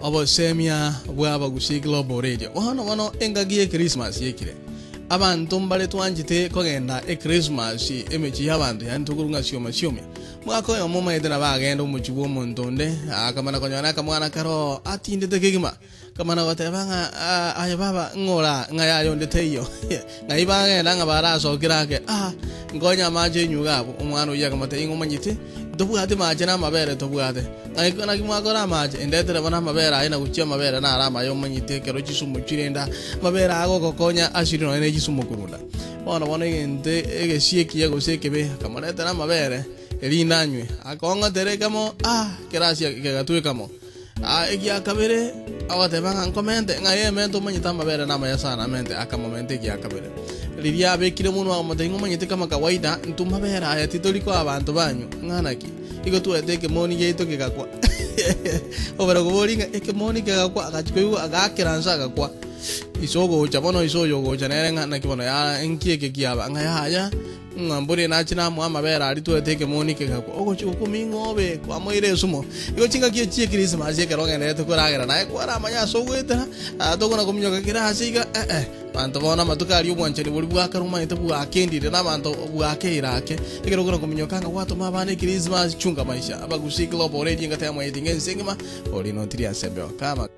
obo Siomia bwaba gusiglo boredia wano Engaki Christmas yekire abantu mbale twanjite kogenda Christmas emechi y'abantu yantukurunga siomiasiomia mwako yo mama yedena bagenda umuchiwo montonde akamana konyana kamwana karo atindete kigima kamana watebanga aya baba ngora ngaya yondete iyo ngayibanga ngabara so kirake ngonya maje nyugabo umwana uya kamate ingomanyite tobwate maje na mabere tobwate ngayikona kimwakora maje endetere bana mabere ayina guchia mabere na arama yo manyite kero chisumu chirenda mabere ago kokonya ashirino ene chisumu kurunda bona ente egesieki yego sekebe kamanete na mabere elinanywe akonga terekamo kerasia kegatwekamo egia kabere awatebanga nkomente ngaye mento manyita mabere na maya sana mente akamomente egia kabere lidia bekire muno amotengo manyite kama kawaida ntumabera aya titoliko abantu banyu nganaki iko tueteke moni yeito kigakwa obera kuboringa ekemoni kigakwa agachikoyu agakeransa agakwa isogo chabono isoyo go chanerenga nakibono ya enkieke kiaba ngaya ngambure nachina mu amabera ari tueteke moni kigakwa ogo chikumingobe kwa moire sumo iko chinga kiye Christmas yekeronga nete kuragera naye kwara manya sogwetera atogona kumnyoka kirasiga bantu bona matukari obwanchani buri bwakaruma ite bwakendire nabantu bwakeirake ikerogora kuminyokanga watu mabane Christmas chunga maisha abagusiklo boredia ngataya mwe dinge nsengema oli no tiri asebyo kama